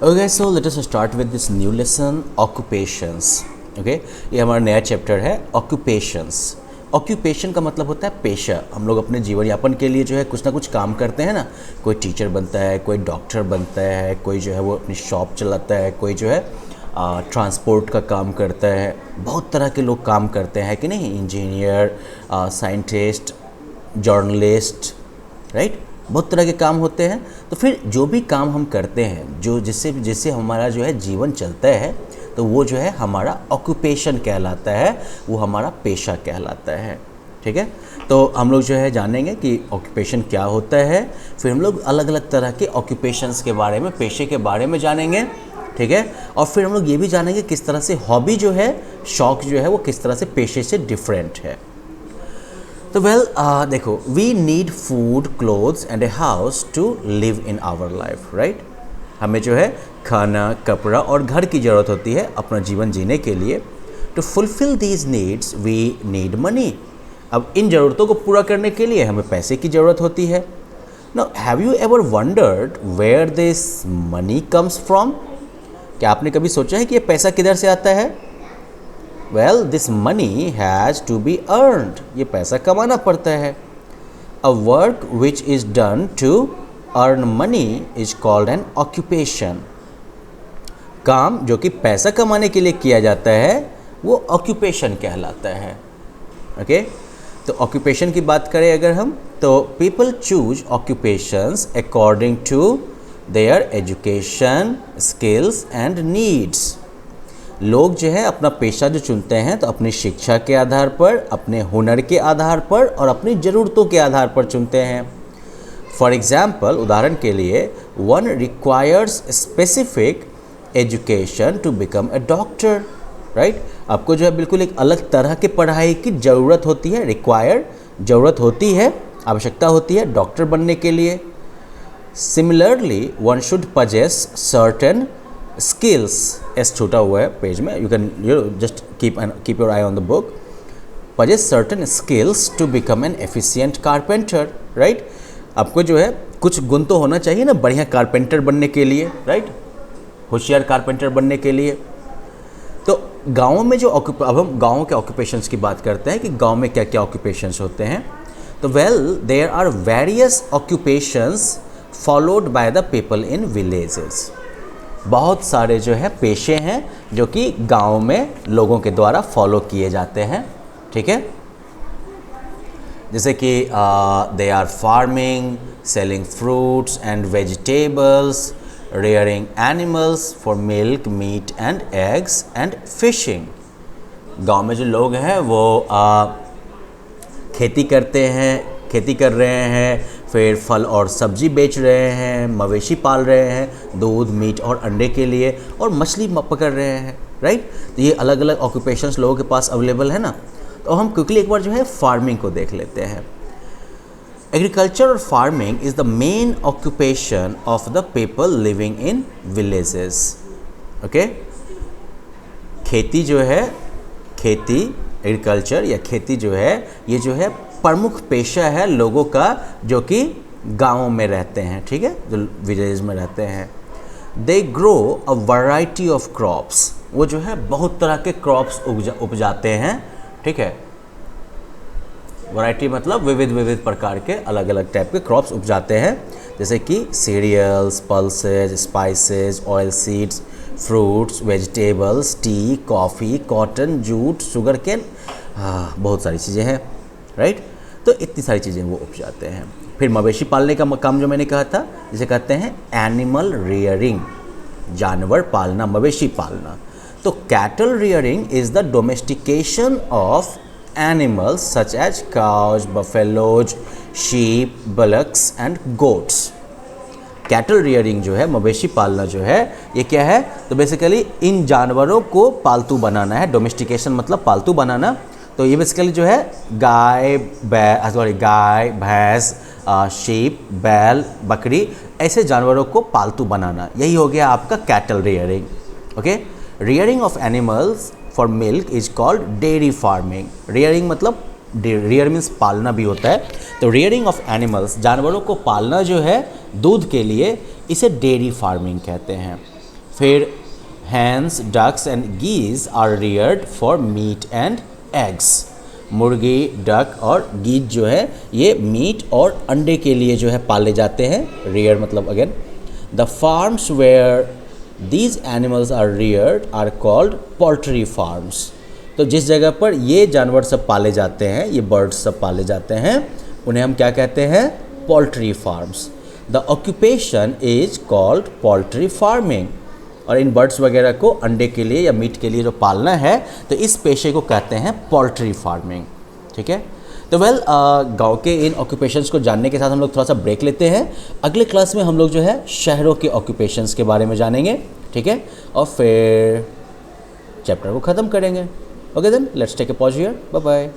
Okay, so let us start with this new lesson, occupations. Okay, ये हमारा नया chapter है occupations. ऑक्यूपेशन का मतलब होता है पेशा. हम लोग अपने जीवन यापन के लिए जो है कुछ ना कुछ काम करते हैं ना. कोई टीचर बनता है, कोई डॉक्टर बनता है, कोई जो है वो अपनी शॉप चलाता है, कोई जो है ट्रांसपोर्ट का काम करता है. बहुत तरह के लोग काम करते हैं कि नहीं. Engineer, scientist, journalist, right. बहुत तरह के काम होते हैं. तो फिर जो भी काम हम करते हैं, जो जिससे हमारा जो है जीवन चलता है, तो वो जो है हमारा ऑक्यूपेशन कहलाता है, वो हमारा पेशा कहलाता है. ठीक है. तो हम लोग जो है जानेंगे कि ऑक्यूपेशन क्या होता है. फिर हम लोग अलग अलग तरह के ऑक्यूपेशंस के बारे में, पेशे के बारे में जानेंगे. ठीक है. और फिर हम लोग ये भी जानेंगे किस तरह से हॉबी जो है, शौक जो है, वो किस तरह से पेशे से डिफरेंट है. तो देखो, we need food, clothes and a house to live in our life, right. हमें जो है खाना, कपड़ा और घर की ज़रूरत होती है अपना जीवन जीने के लिए. To fulfil these needs we need money. अब इन ज़रूरतों को पूरा करने के लिए हमें पैसे की ज़रूरत होती है. Now have you ever wondered where this money comes from. क्या आपने कभी सोचा है कि ये पैसा किधर से आता है. Well, this money has to be earned. ये पैसा कमाना पड़ता है. A work which is done to earn money is called an occupation. काम जो कि पैसा कमाने के लिए किया जाता है वो ऑक्यूपेशन कहलाता है. ओके. तो ऑक्यूपेशन की बात करें अगर हम, तो people choose occupations according to their education, skills and needs. लोग जो है अपना पेशा जो चुनते हैं तो अपनी शिक्षा के आधार पर, अपने हुनर के आधार पर और अपनी ज़रूरतों के आधार पर चुनते हैं. फॉर एग्ज़ाम्पल, उदाहरण के लिए, one requires specific education to become a doctor, right. आपको जो है बिल्कुल एक अलग तरह की पढ़ाई की ज़रूरत होती है. ज़रूरत होती है, आवश्यकता होती है डॉक्टर बनने के लिए. Similarly one should possess certain skills. एस छोटा हुआ है पेज में, you can just keep your eye on the book. Possess certain skills to become an efficient carpenter, right. आपको जो है कुछ गुण तो होना चाहिए ना बढ़िया कारपेंटर बनने के लिए, राइट. होशियार कारपेंटर बनने के लिए. तो गाँव में जो अब हम गाँव के ऑक्यूपेशंस की बात करते हैं कि गाँव में क्या क्या ऑक्यूपेशंस होते हैं. तो there are various occupations followed by the people in villages. बहुत सारे जो है पेशे हैं जो कि गांव में लोगों के द्वारा फॉलो किए जाते हैं. ठीक है. जैसे कि they are farming, selling fruits and vegetables, rearing animals for milk, meat and eggs and fishing. गांव में जो लोग हैं वो खेती करते हैं, खेती कर रहे हैं, फिर फल और सब्जी बेच रहे हैं, मवेशी पाल रहे हैं दूध, मीट और अंडे के लिए, और मछली पकड़ रहे हैं, राइट. तो ये अलग अलग ऑक्यूपेशंस लोगों के पास अवेलेबल है ना. तो हम क्विकली एक बार जो है फार्मिंग को देख लेते हैं. एग्रीकल्चर और farming is the main occupation of the people living in villages. Okay. खेती जो है, खेती, एग्रीकल्चर या खेती जो है, ये जो है प्रमुख पेशा है लोगों का जो कि गाँव में रहते हैं. ठीक है. जो विलेज में रहते हैं. They grow a variety of crops. वो जो है बहुत तरह के क्रॉप्स उपजाते हैं. ठीक है. वैरायटी मतलब विविध प्रकार के अलग अलग टाइप के क्रॉप्स उपजाते हैं. जैसे कि cereals, pulses, spices, oil seeds, fruits, vegetables, tea, coffee, cotton, jute, sugar cane, बहुत सारी चीज़ें हैं, राइट. तो इतनी सारी चीज़ें वो उपजाते हैं. फिर मवेशी पालने का काम जो मैंने कहा था, जिसे कहते हैं एनिमल रियरिंग, जानवर पालना, मवेशी पालना. तो cattle rearing is the domestication of animals such as cows, buffaloes, sheep, bullocks and goats. Cattle rearing जो है, मवेशी पालना जो है, ये क्या है. तो बेसिकली इन जानवरों को पालतू बनाना है. डोमेस्टिकेशन मतलब पालतू बनाना. तो ये बेसिकली जो है गाय, भैंस, शीप, बैल, बकरी, ऐसे जानवरों को पालतू बनाना, यही हो गया आपका cattle rearing. Okay. Rearing of animals for milk is called dairy farming. Rearing मतलब रियर मीन्स पालना भी होता है. तो रियरिंग ऑफ एनिमल्स, जानवरों को पालना जो है दूध के लिए, इसे डेयरी फार्मिंग कहते हैं. फिर hens, ducks and geese are reared for meat and eggs. मुर्गी, डक और गीज जो है ये मीट और अंडे के लिए जो है पाले जाते हैं. rear मतलब again the farms where these animals are reared are called poultry farms. तो जिस जगह पर ये जानवर सब पाले जाते हैं, ये बर्ड्स सब पाले जाते हैं, उन्हें हम क्या कहते हैं? Poultry farms. The occupation is called poultry farming. और इन बर्ड्स वगैरह को अंडे के लिए या मीट के लिए जो पालना है, तो इस पेशे को कहते हैं पोल्ट्री फार्मिंग. ठीक है. तो गांव के इन ऑक्यूपेशंस को जानने के साथ हम लोग थोड़ा सा ब्रेक लेते हैं. अगले क्लास में हम लोग जो है शहरों के ऑक्यूपेशंस के बारे में जानेंगे. ठीक है. और फिर चैप्टर को ख़त्म करेंगे. Okay then let's take a pause here. Bye bye.